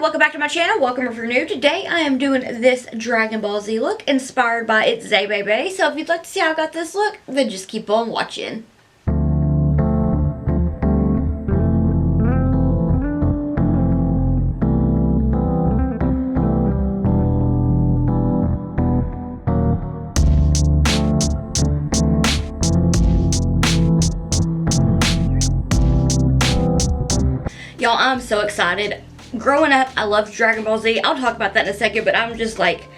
welcome back to my channel. Welcome if you're new. Today I am doing this Dragon Ball Z look inspired by itszaybaybay. So if you'd like to see how I got this look, then just keep on watching. Y'all, I'm so excited. Growing up, I loved Dragon Ball Z. I'll talk about that in a second, but I'm just like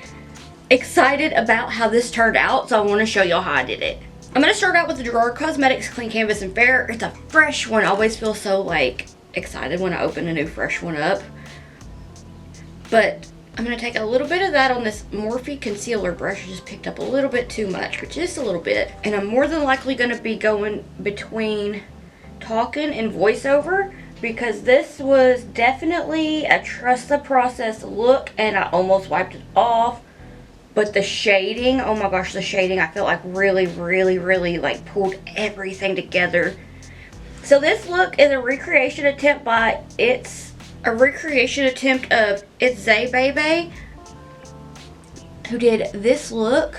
excited about how this turned out, so I want to show y'all how I did it. I'm going to start out with the Gerard Cosmetics Clean Canvas and Fair. It's a fresh one. I always feel so like excited when I open a new fresh one up. But I'm going to take a little bit of that on this Morphe concealer brush. I just picked up a little bit too much, but just a little bit. And I'm more than likely going to be going between talking and voiceover, because this was definitely a trust the process look and I almost wiped it off. But the shading, oh my gosh, the shading, I felt like really like pulled everything together. So this look is a recreation attempt of itszaybaybay, who did this look.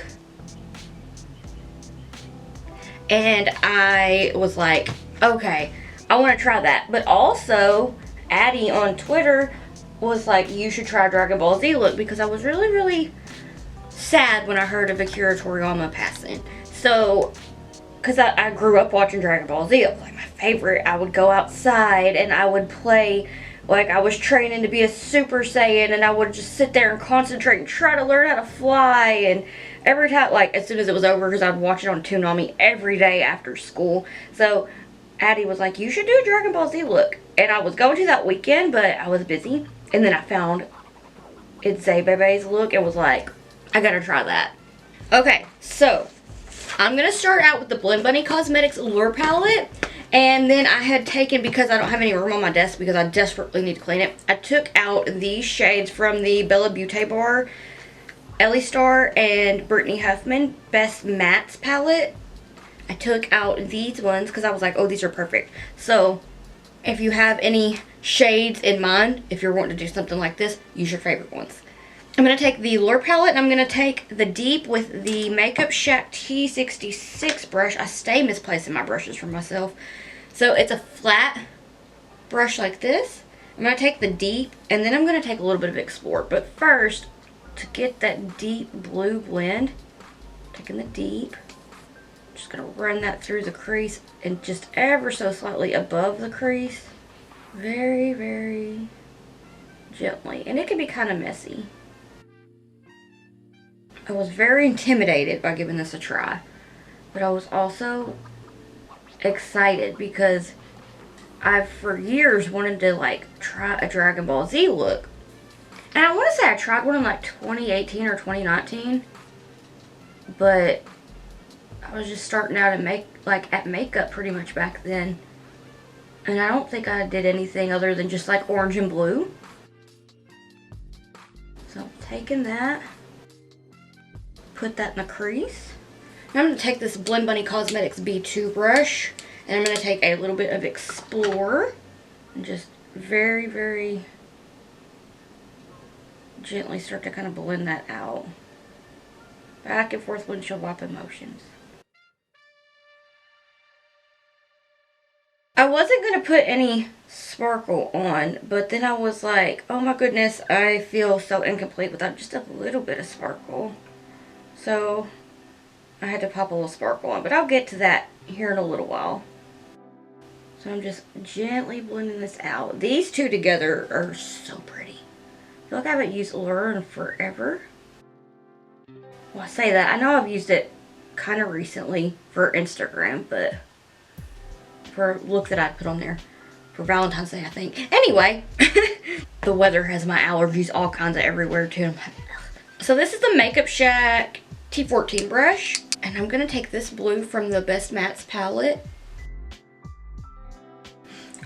And I was like, okay, I want to try that. But also, Addie on Twitter was like, you should try Dragon Ball Z look, because I was really sad when I heard of Akira Toriyama passing. So, because I grew up watching Dragon Ball Z, it was like my favorite. I would go outside and I would play like I was training to be a Super Saiyan, and I would just sit there and concentrate and try to learn how to fly. And every time, like as soon as it was over, because I'd watch it on Toonami every day after school. So Addie was like, you should do a Dragon Ball Z look. And I was going to that weekend, but I was busy. And then I found itszaybaybay's look and was like, I gotta try that. Okay, so I'm gonna start out with the Blend Bunny Cosmetics Lure Palette. And then I had taken, because I don't have any room on my desk because I desperately need to clean it, I took out these shades from the Bella Beauté Bar, Ellie Star, and Brittanyhuffman Best Mattes palette. I took out these ones because I was like, oh, these are perfect. So if you have any shades in mind, if you're wanting to do something like this, use your favorite ones. I'm going to take the Lure palette, and I'm going to take the Deep with the Makeup Shack T66 brush. I stay misplacing my brushes for myself. So it's a flat brush like this. I'm going to take the Deep, and then I'm going to take a little bit of Explore. But first, to get that deep blue blend, taking the Deep, just going to run that through the crease and just ever so slightly above the crease. Very gently. And it can be kind of messy. I was very intimidated by giving this a try. But I was also excited because I've for years wanted to like try a Dragon Ball Z look. And I want to say I tried one in like 2018 or 2019. But I was just starting out at makeup pretty much back then. And I don't think I did anything other than just like orange and blue. So I'm taking that, put that in the crease. Now I'm going to take this Blend Bunny Cosmetics B2 brush, and I'm going to take a little bit of Explore and just very gently start to kind of blend that out. Back and forth windshield wiping motions. I wasn't going to put any sparkle on, but then I was like, oh my goodness, I feel so incomplete without just a little bit of sparkle. So I had to pop a little sparkle on, but I'll get to that here in a little while. So I'm just gently blending this out. These two together are so pretty. I feel like I haven't used Lure in forever. Well, I say that, I know I've used it kind of recently for Instagram, but for a look that I put on there for Valentine's Day, I think. Anyway, the weather has my allergies all kinds of everywhere too. So this is the Makeup Shack T14 brush, and I'm going to take this blue from the Best Mattes palette.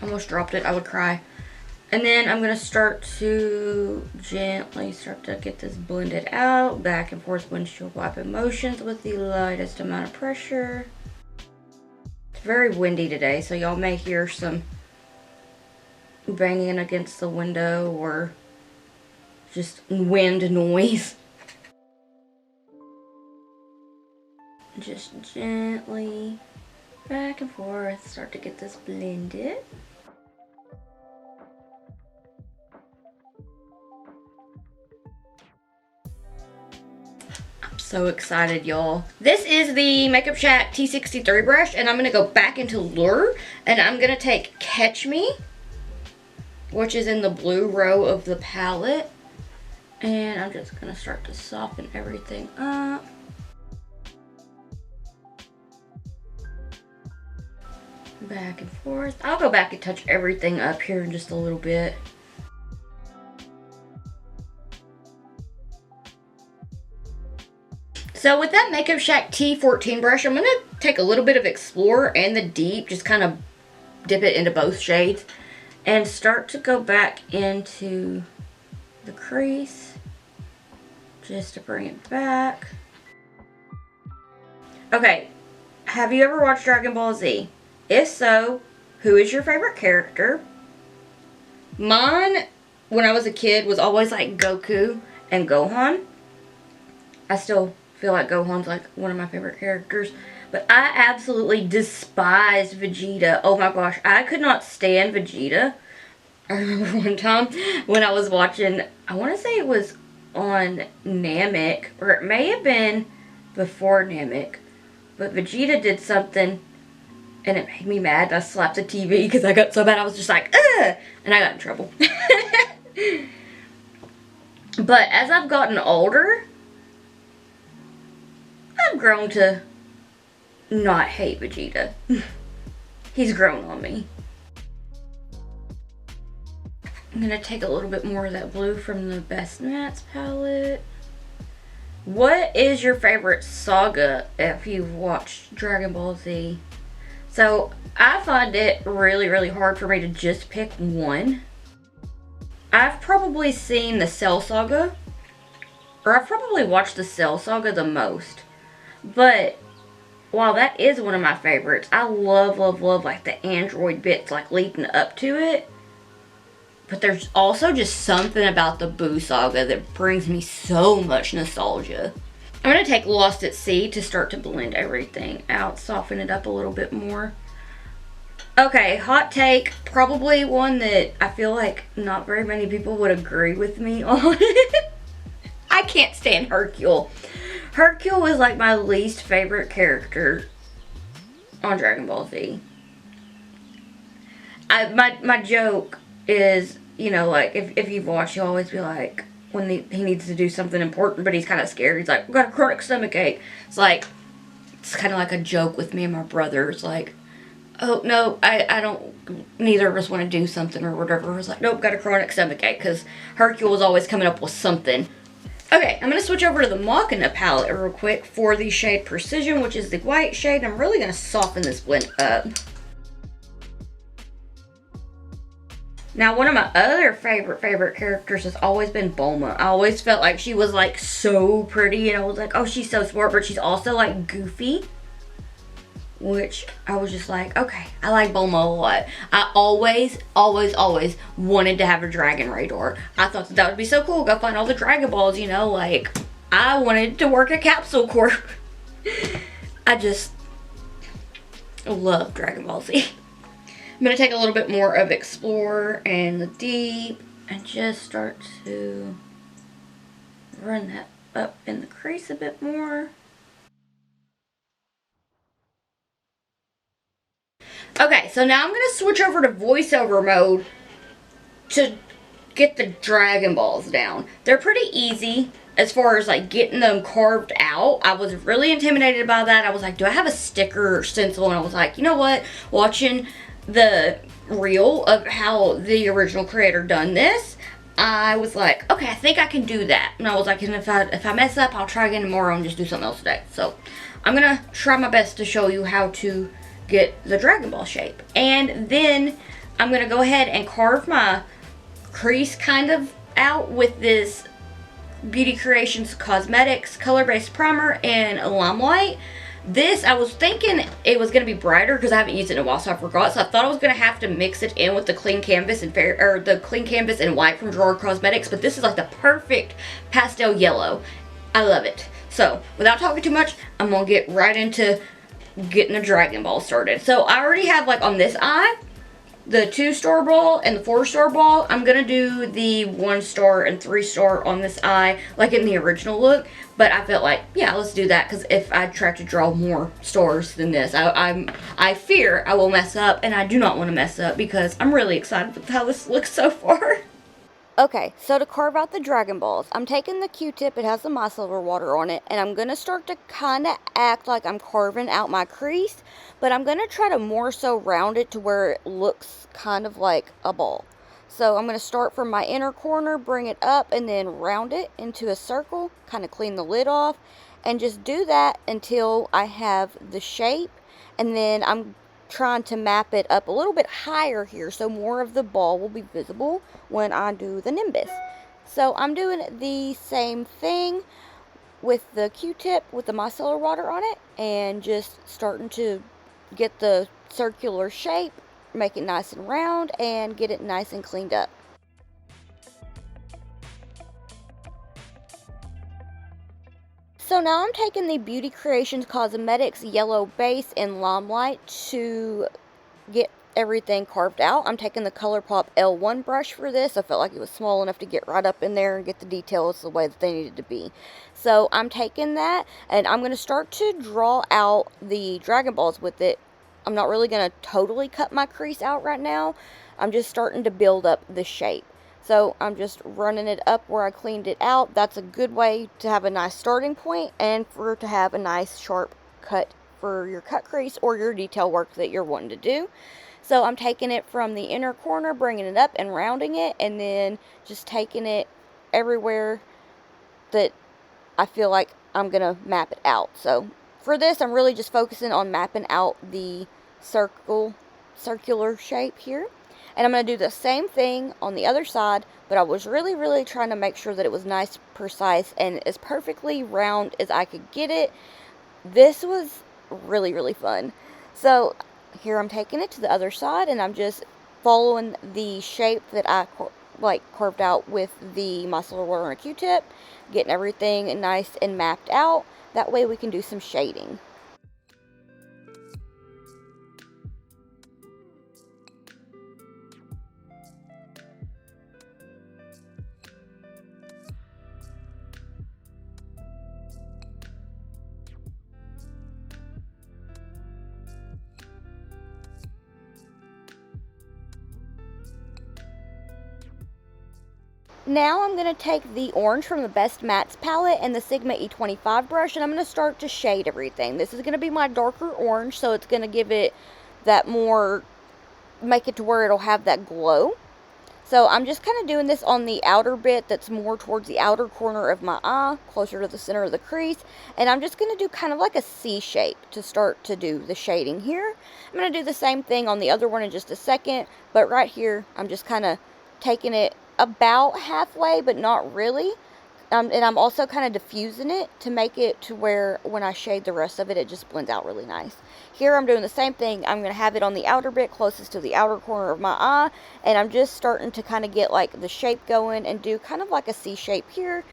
Almost dropped it, I would cry. And then I'm going to start to gently start to get this blended out, back and forth windshield wiping motions with the lightest amount of pressure. It's very windy today, so y'all may hear some banging against the window or just wind noise. Just gently back and forth, start to get this blended. I'm so excited, y'all. This is the Makeup Shack T63 brush, and I'm gonna go back into Lure, and I'm gonna take Catch Me, which is in the blue row of the palette, and I'm just gonna start to soften everything up. Back and forth. I'll go back and touch everything up here in just a little bit. So with that Makeup Shack T14 brush, I'm going to take a little bit of Explorer and the Deep, just kind of dip it into both shades, and start to go back into the crease, just to bring it back. Okay, have you ever watched Dragon Ball Z? If so, who is your favorite character? Mine, when I was a kid, was always like Goku and Gohan. I still feel like Gohan's like one of my favorite characters. But I absolutely despised Vegeta. Oh my gosh, I could not stand Vegeta. I remember one time when I was watching, I want to say it was on Namek, or it may have been before Namek. But Vegeta did something and it made me mad. I slapped the TV because I got so bad. I was just like, ugh! And I got in trouble. But as I've gotten older, I've grown to not hate Vegeta. He's grown on me. I'm going to take a little bit more of that blue from the Best Mattes palette. What is your favorite saga if you've watched Dragon Ball Z? So, I find it really, really hard for me to just pick one. I've probably seen the Cell Saga, or I've probably watched the Cell Saga the most. But, while that is one of my favorites, I love, love, love like the android bits like leading up to it. But there's also just something about the Boo Saga that brings me so much nostalgia. I'm going to take Lost at Sea to start to blend everything out, soften it up a little bit more. Okay, hot take, probably one that I feel like not very many people would agree with me on. I can't stand Hercule. Hercule was like my least favorite character on Dragon Ball Z. My joke is, you know, like, if you've watched, you'll always be like, when he needs to do something important, but he's kind of scared. He's like, I've got a chronic stomach ache. It's like, it's kind of like a joke with me and my brother. It's like, oh, no, I don't, neither of us want to do something or whatever. It's like, nope, got a chronic stomach ache, because Hercule was always coming up with something. Okay, I'm going to switch over to the Machina palette real quick for the shade Precision, which is the white shade. I'm really going to soften this blend up. Now, one of my other favorite characters has always been Bulma. I always felt like she was, like, so pretty, and I was like, oh, she's so smart, but she's also, like, goofy. Which, I was just like, okay, I like Bulma a lot. I always wanted to have a Dragon Radar. I thought that would be so cool. Go find all the Dragon Balls, you know, like, I wanted to work at Capsule Corp. I just love Dragon Ball Z. I'm going to take a little bit more of Explorer and the Deep and just start to run that up in the crease a bit more. Okay, so now I'm going to switch over to voiceover mode to get the Dragon Balls down. They're pretty easy as far as like getting them carved out. I was really intimidated by that. I was like, do I have a sticker or stencil? And I was like, you know what? Watching the reel of how the original creator done this, I was like, okay, I think I can do that. And I was like, and if I mess up, I'll try again tomorrow and just do something else today. So I'm gonna try my best to show you how to get the Dragon Ball shape. And then I'm gonna go ahead and carve my crease kind of out with this Beauty Creations Cosmetics color-based primer in Limelight. This, I was thinking it was going to be brighter because I haven't used it in a while, so I forgot. So I thought I was going to have to mix it in with the clean canvas and the clean canvas and white from Gerard Cosmetics. But this is like the perfect pastel yellow. I love it. So without talking too much, I'm going to get right into getting the Dragon Ball started. So I already have, like, on this eye, the 2-star ball and the 4-star ball. I'm gonna do the 1-star and 3-star on this eye, like in the original look. But I felt like, yeah, let's do that, because if I try to draw more stars than this, I fear I will mess up, and I do not want to mess up because I'm really excited with how this looks so far. Okay, so to carve out the Dragon Balls, I'm taking the Q-tip, it has the micellar water on it, and I'm going to start to kind of act like I'm carving out my crease, but I'm going to try to more so round it to where it looks kind of like a ball. So I'm going to start from my inner corner, bring it up, and then round it into a circle, kind of clean the lid off, and just do that until I have the shape, and then I'm trying to map it up a little bit higher here so more of the ball will be visible when I do the nimbus. So I'm doing the same thing with the Q-tip with the micellar water on it and just starting to get the circular shape, make it nice and round, and get it nice and cleaned up. So now I'm taking the Beauty Creations Cosmetics yellow base in Limelight to get everything carved out. I'm taking the ColourPop L1 brush for this. I felt like it was small enough to get right up in there and get the details the way that they needed to be. So I'm taking that and I'm going to start to draw out the Dragon Balls with it. I'm not really going to totally cut my crease out right now. I'm just starting to build up the shape. So I'm just running it up where I cleaned it out. That's a good way to have a nice starting point and for to have a nice sharp cut for your cut crease or your detail work that you're wanting to do. So I'm taking it from the inner corner, bringing it up and rounding it, and then just taking it everywhere that I feel like I'm going to map it out. So for this, I'm really just focusing on mapping out the circular shape here. And I'm going to do the same thing on the other side, but I was really trying to make sure that it was nice, precise, and as perfectly round as I could get it. This was really fun. So here I'm taking it to the other side, and I'm just following the shape that I carved out with the micellar water and a Q-tip, getting everything nice and mapped out. That way we can do some shading. Now I'm going to take the orange from the Best Mattes palette and the Sigma E25 brush, and I'm going to start to shade everything. This is going to be my darker orange, so it's going to give it that more, make it to where it'll have that glow. So I'm just kind of doing this on the outer bit that's more towards the outer corner of my eye, closer to the center of the crease. And I'm just going to do kind of like a C shape to start to do the shading here. I'm going to do the same thing on the other one in just a second, but right here I'm just kind of taking it about halfway, but not really. And I'm also kind of diffusing it to make it to where when I shade the rest of it, it just blends out really nice. Here I'm doing the same thing. I'm going to have it on the outer bit closest to the outer corner of my eye, and I'm just starting to kind of get like the shape going and do kind of like a C shape here.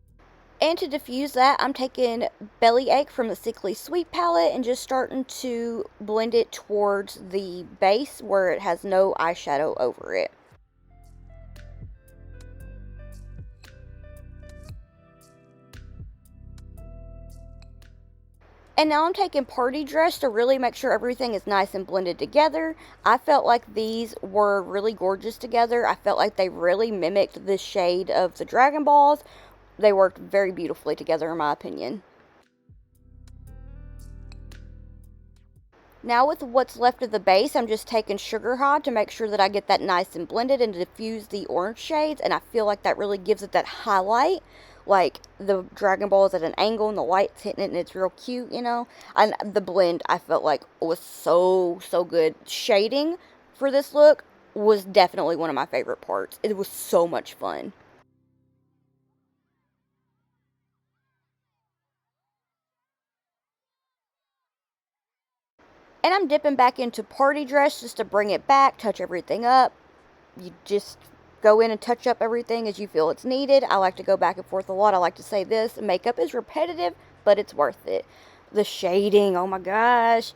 And to diffuse that, I'm taking Bellyache from the Sickly Sweet palette and just starting to blend it towards the base where it has no eyeshadow over it. And now I'm taking Party Dress to really make sure everything is nice and blended together. I felt like these were really gorgeous together. I felt like they really mimicked the shade of the Dragon Balls. They worked very beautifully together in my opinion. Now with what's left of the base, I'm just taking Sugar High to make sure that I get that nice and blended and to diffuse the orange shades. And I feel like that really gives it that highlight. Like the Dragon Ball is at an angle and the light's hitting it and it's real cute, you know. And the blend I felt like was so good. Shading for this look was definitely one of my favorite parts. It was so much fun. And I'm dipping back into Party Dress just to bring it back, touch everything up. You just go in and touch up everything as you feel it's needed. I like to go back and forth a lot. I like to say this, makeup is repetitive, but it's worth it. The shading, oh my gosh.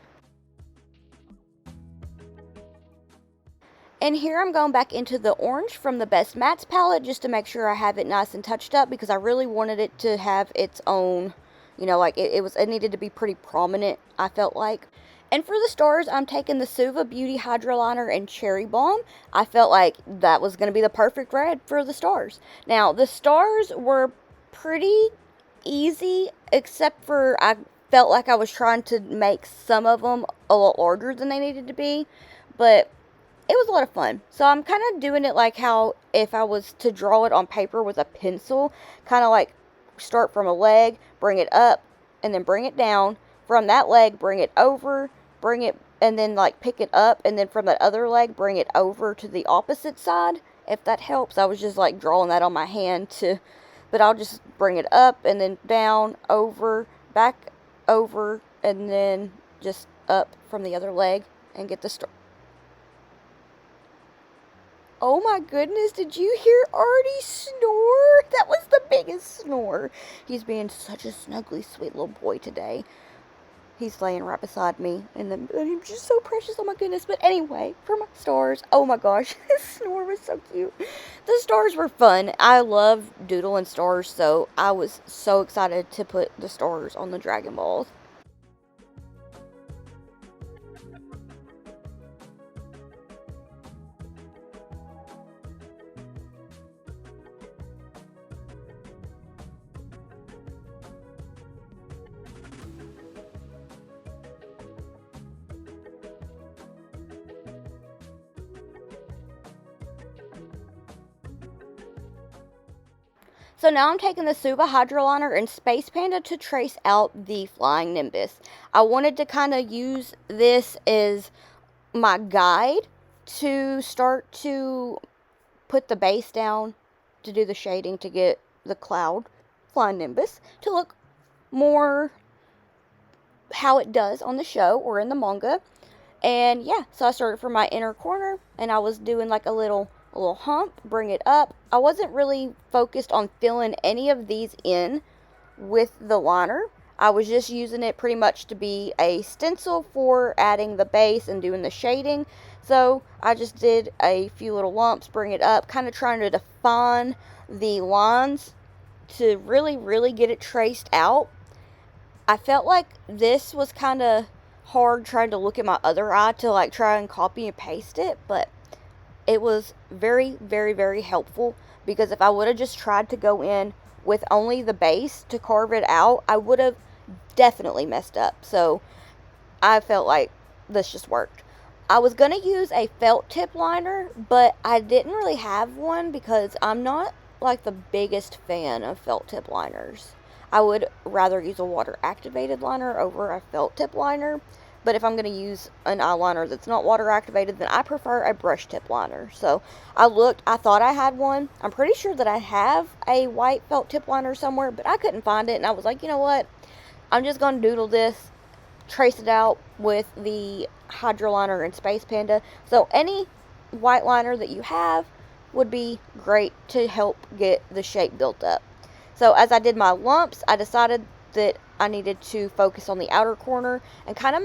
And here I'm going back into the orange from the Best Mattes palette just to make sure I have it nice and touched up, because I really wanted it to have its own, you know, like it needed to be pretty prominent, I felt like. And for the stars, I'm taking the Suva Beauty Hydra Liner in Cherry Bomb. I felt like that was going to be the perfect red for the stars. Now, the stars were pretty easy, except for I felt like I was trying to make some of them a lot larger than they needed to be. But it was a lot of fun. So I'm kind of doing it like how if I was to draw it on paper with a pencil, kind of like start from a leg, bring it up, and then bring it down. From that leg, bring it over, bring it, and then like pick it up, and then from that other leg, bring it over to the opposite side, if that helps. I was just like drawing that on my hand but I'll just bring it up, and then down, over, back, over, and then just up from the other leg, and get the star. Oh my goodness, did you hear Artie snore? That was the biggest snore. He's being such a snuggly, sweet little boy today. He's laying right beside me, and he's just so precious, oh my goodness. But anyway, for my stars, oh my gosh, his snore was so cute. The stars were fun. I love doodling stars, so I was so excited to put the stars on the Dragon Balls. So now I'm taking the Suva Hydra Liner in Space Panda to trace out the Flying Nimbus. I wanted to kind of use this as my guide to start to put the base down, to do the shading, to get the cloud Flying Nimbus to look more how it does on the show or in the manga. And yeah, so I started from my inner corner, and I was doing like a little hump, bring it up. I wasn't really focused on filling any of these in with the liner. I was just using it pretty much to be a stencil for adding the base and doing the shading. So I just did a few little lumps, bring it up, kind of trying to define the lines to really get it traced out. I felt like this was kind of hard trying to look at my other eye to like try and copy and paste it, but it was very helpful, because if I would have just tried to go in with only the base to carve it out, I would have definitely messed up. So I felt like this just worked. I was going to use a felt tip liner, but I didn't really have one because I'm not like the biggest fan of felt tip liners. I would rather use a water activated liner over a felt tip liner. But if I'm going to use an eyeliner that's not water activated, then I prefer a brush tip liner. So I looked, I thought I had one. I'm pretty sure that I have a white felt tip liner somewhere, but I couldn't find it. And I was like, you know what? I'm just going to doodle this, trace it out with the Hydra Liner in Space Panda. So any white liner that you have would be great to help get the shape built up. So as I did my lumps, I decided that I needed to focus on the outer corner and kind of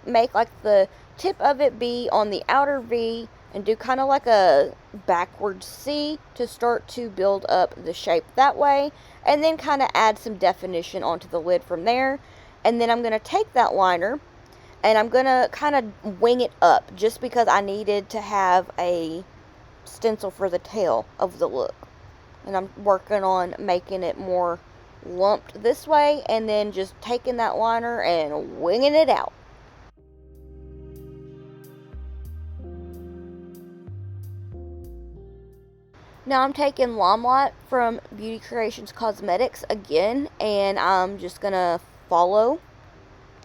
make like the tip of it be on the outer V, and do kind of like a backwards C to start to build up the shape that way, and then kind of add some definition onto the lid from there. And then I'm going to take that liner and I'm going to kind of wing it up, just because I needed to have a stencil for the tail of the look. And I'm working on making it more lumped this way, and then just taking that liner and winging it out. Now I'm taking Limelight from Beauty Creations Cosmetics again, and I'm just gonna follow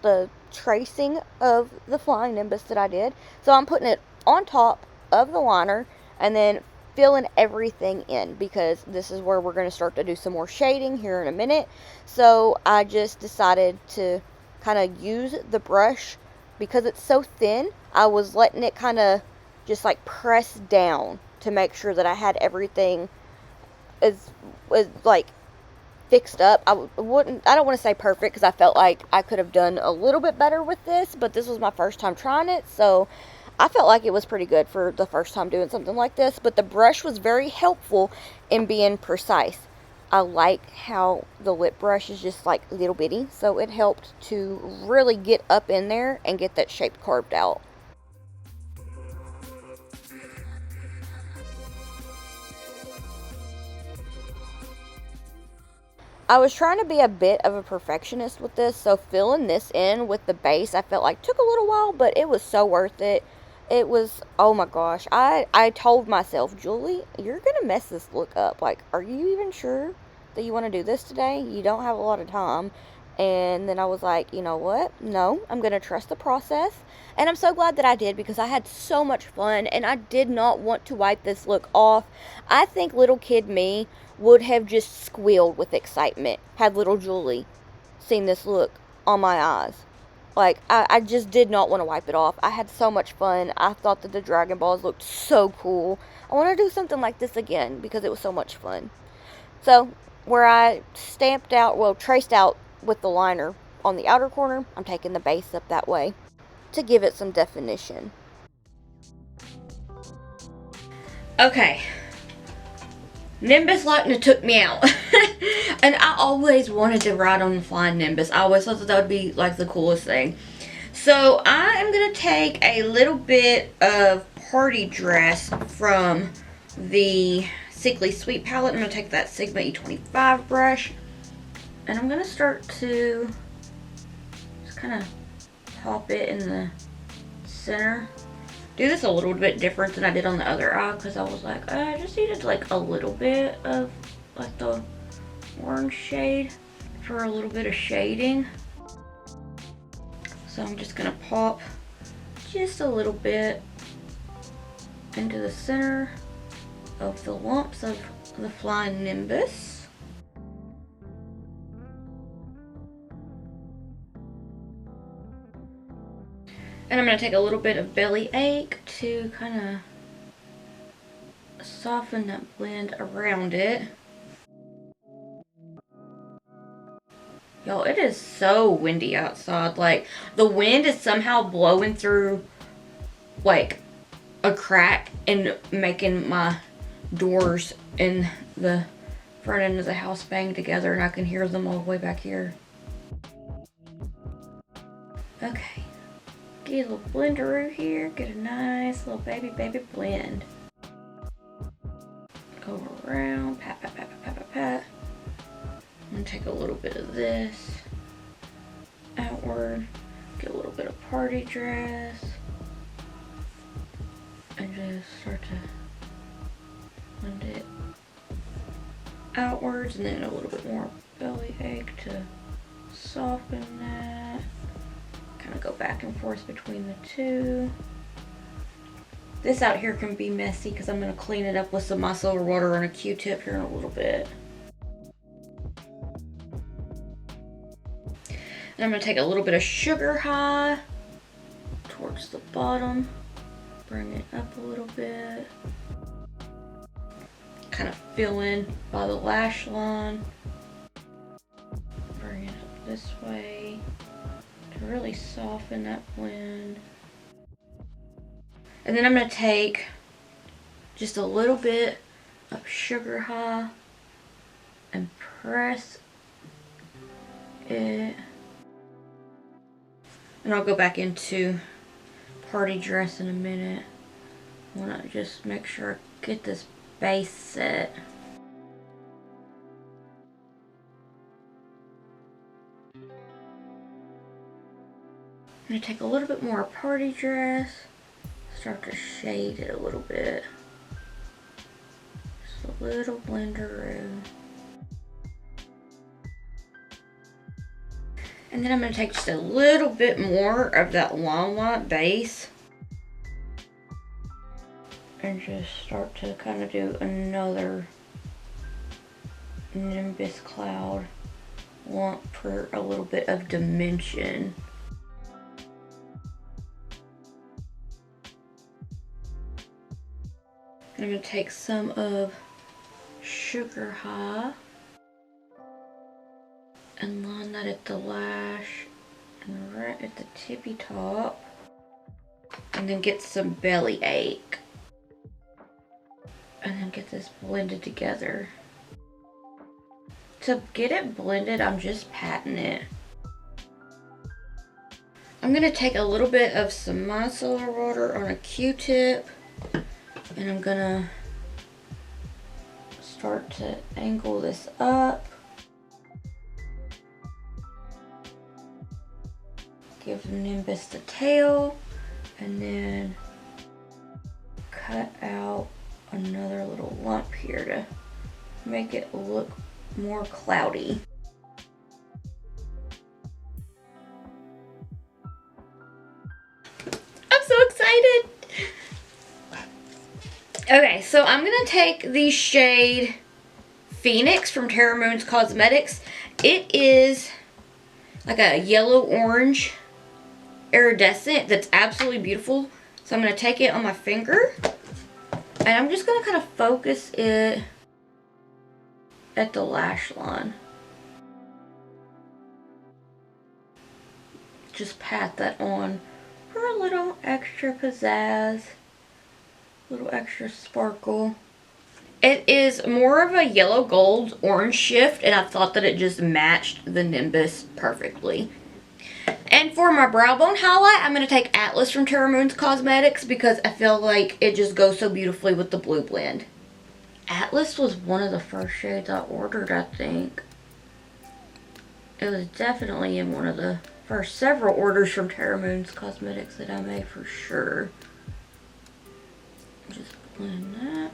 the tracing of the Flying Nimbus that I did. So I'm putting it on top of the liner and then filling everything in, because this is where we're going to start to do some more shading here in a minute. So I just decided to kind of use the brush because it's so thin, I was letting it kind of just like press down to make sure that I had everything as like fixed up. I don't want to say perfect, because I felt like I could have done a little bit better with this, but this was my first time trying it, so I felt like it was pretty good for the first time doing something like this. But the brush was very helpful in being precise. I like how the lip brush is just like little bitty, so it helped to really get up in there and get that shape carved out. I was trying to be a bit of a perfectionist with this, so filling this in with the base I felt like took a little while, but it was so worth it. It was, oh my gosh, I told myself, Julie, you're gonna mess this look up. Like, are you even sure that you want to do this today? You don't have a lot of time. And then I was like, you know what? No, I'm gonna trust the process. And I'm so glad that I did, because I had so much fun and I did not want to wipe this look off. I think little kid me would have just squealed with excitement had little Julie seen this look on my eyes. Like, I just did not want to wipe it off. I had so much fun. I thought that the Dragon Balls looked so cool. I want to do something like this again because it was so much fun. So, where I stamped out, well, traced out with the liner on the outer corner, I'm taking the base up that way to give it some definition. Okay. Nimbus Lochna took me out. And I always wanted to ride on the flying Nimbus. I always thought that would be like the coolest thing. So I am going to take a little bit of Party Dress from the Sickly Sweet palette. I'm going to take that Sigma E25 brush. And I'm going to start to just kind of pop it in the center. Do this a little bit different than I did on the other eye, because I was like, I just needed like a little bit of like the orange shade for a little bit of shading. So I'm just gonna pop just a little bit into the center of the lumps of the flying Nimbus. And I'm going to take a little bit of Belly Ache to kind of soften that blend around it. Y'all, it is so windy outside. Like, the wind is somehow blowing through, like, a crack and making my doors in the front end of the house bang together, and I can hear them all the way back here. Okay. Get a little blenderoo here, get a nice little baby blend. Go around, pat, pat, pat, pat, pat, pat, pat. I'm gonna take a little bit of this outward, get a little bit of Party Dress, and just start to blend it outwards, and then a little bit more Belly Ache to soften that. Kind of go back and forth between the two. This out here can be messy because I'm going to clean it up with some micellar water and a Q-tip here in a little bit. And I'm going to take a little bit of Sugar High towards the bottom, bring it up a little bit, kind of fill in by the lash line, bring it up this way to really soften that blend. And then I'm going to take just a little bit of Sugar High and press it. And I'll go back into Party Dress in a minute. I want to just make sure I get this base set. I'm going to take a little bit more Party Dress, start to shade it a little bit. Just a little blenderoo. And then I'm going to take just a little bit more of that Limelight base and just start to kind of do another Nimbus cloud lump for a little bit of dimension. I'm going to take some of Sugar High and line that at the lash and right at the tippy top. And then get some Belly Ache. And then get this blended together. To get it blended, I'm just patting it. I'm going to take a little bit of some micellar water on a Q-tip. And I'm going to start to angle this up. Give Nimbus the tail. And then cut out another little lump here to make it look more cloudy. I'm so excited! Okay, so I'm gonna take the shade Phoenix from Terra Cosmetics. It is like a yellow-orange iridescent that's absolutely beautiful. So I'm going to take it on my finger and I'm just going to kind of focus it at the lash line. Just pat that on for a little extra pizzazz, a little extra sparkle. It is more of a yellow gold orange shift and I thought that it just matched the Nimbus perfectly. And for my brow bone highlight, I'm going to take Atlas from Terra Cosmetics because I feel like it just goes so beautifully with the blue blend. Atlas was one of the first shades I ordered, I think. It was definitely in one of the first several orders from Terra Cosmetics that I made for sure. Just blend that.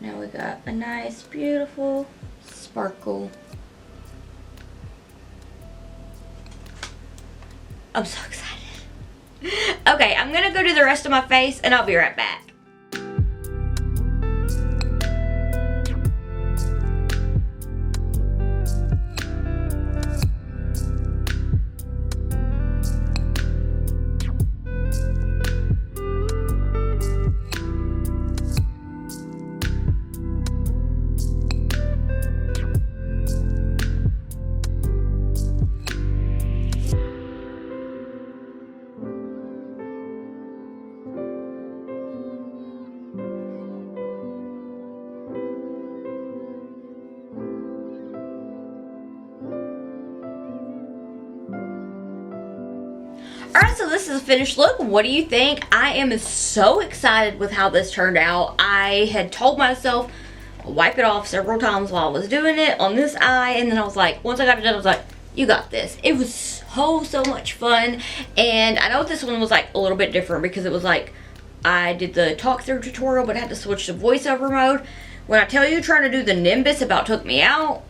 Now we got a nice, beautiful sparkle. I'm so excited. Okay, I'm gonna go do the rest of my face and I'll be right back. Alright, so this is a finished look. What do you think? I am so excited with how this turned out. I had told myself wipe it off several times while I was doing it on this eye, and then I was like, once I got it done, I was like, you got this. It was so much fun. And I know this one was like a little bit different because it was like I did the talk through tutorial but I had to switch to voiceover mode. When I tell you trying to do the Nimbus about took me out,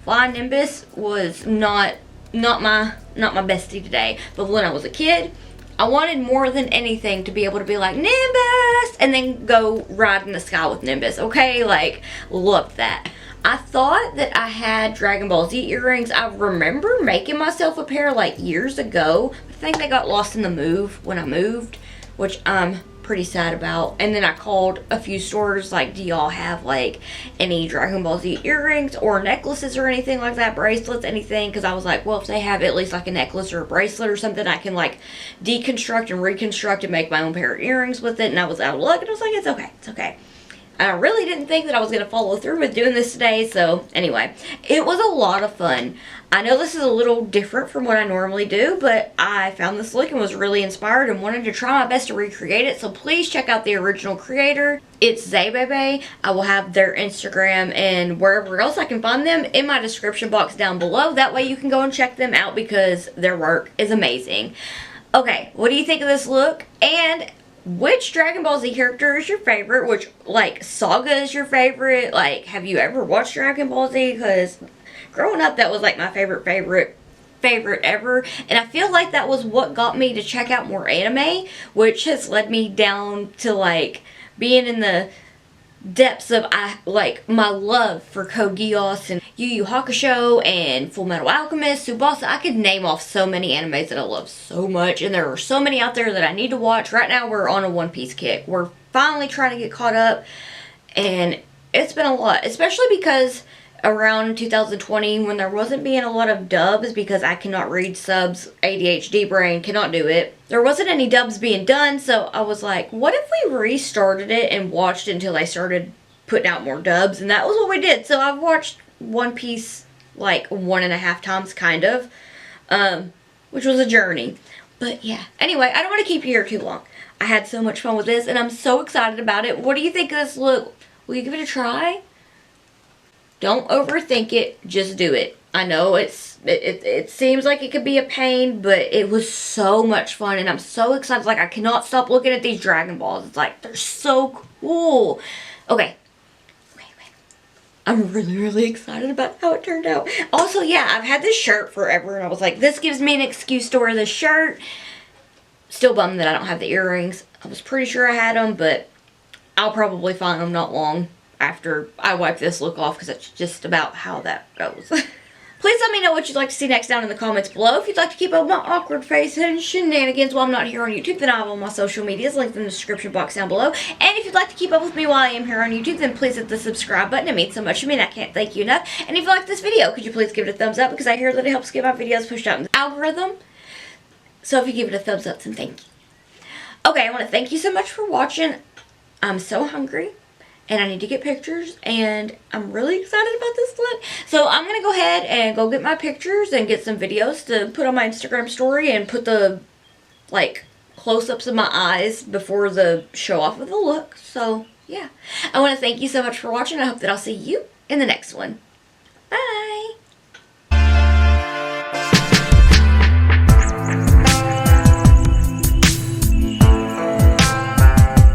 Flying Nimbus was not my bestie today. But when I was a kid, I wanted more than anything to be able to be like Nimbus and then go ride in the sky with Nimbus. Okay, like loved that. I thought that I had Dragon Ball Z earrings. I remember making myself a pair like years ago. I think they got lost in the move when I moved, which I'm pretty sad about. And then I called a few stores like, do y'all have like any Dragon Ball Z earrings or necklaces or anything like that, bracelets, anything? Because I was like, well, if they have at least like a necklace or a bracelet or something, I can like deconstruct and reconstruct and make my own pair of earrings with it. And I was out of luck and I was like, it's okay, it's okay. And I really didn't think that I was going to follow through with doing this today. So anyway, it was a lot of fun. I know this is a little different from what I normally do, but I found this look and was really inspired and wanted to try my best to recreate it. So please check out the original creator. itszaybaybay. I will have their Instagram and wherever else I can find them in my description box down below. That way you can go and check them out because their work is amazing. Okay, what do you think of this look? And which Dragon Ball Z character is your favorite? Which, like, saga is your favorite? Like, have you ever watched Dragon Ball Z? Because growing up, that was, like, my favorite ever. And I feel like that was what got me to check out more anime, which has led me down to, like, being in the depths of, like, my love for Code Geass and Yu Yu Hakusho and Full Metal Alchemist, Tsubasa. I could name off so many animes that I love so much, and there are so many out there that I need to watch. Right now, we're on a One Piece kick. We're finally trying to get caught up, And it's been a lot, especially because around 2020 when there wasn't being a lot of dubs, because I cannot read subs, ADHD brain, cannot do it. There wasn't any dubs being done, so I was like, what if we restarted it and watched it until they started putting out more dubs? And that was what we did. So I've watched One Piece like 1.5 times, kind of, which was a journey. But yeah, anyway, I don't want to keep you here too long. I had so much fun with this, and I'm so excited about it. What do you think of this look? Will you give it a try? Don't overthink it, just do it. I know it seems like it could be a pain, but it was so much fun, and I'm so excited. Like, I cannot stop looking at these Dragon Balls. It's like, they're so cool. Okay. I'm really excited about how it turned out. Also, yeah, I've had this shirt forever, and I was like, this gives me an excuse to wear this shirt. Still bummed that I don't have the earrings. I was pretty sure I had them, but I'll probably find them not long after I wipe this look off, because that's just about how that goes. Please let me know what you'd like to see next down in the comments below. If you'd like to keep up with my awkward face and shenanigans while I'm not here on YouTube, then I have all my social medias linked in the description box down below. And if you'd like to keep up with me while I am here on YouTube, then please hit the subscribe button. It means so much to me, and I can't thank you enough. And if you like this video, could you please give it a thumbs up, because I hear that it helps get my videos pushed out in the algorithm. So if you give it a thumbs up, then thank you. Okay, I want to thank you so much for watching. I'm so hungry, and I need to get pictures, and I'm really excited about this look. So I'm going to go ahead and go get my pictures and get some videos to put on my Instagram story and put the, like, close-ups of my eyes before the show-off of the look. So, yeah. I want to thank you so much for watching. I hope that I'll see you in the next one. Bye!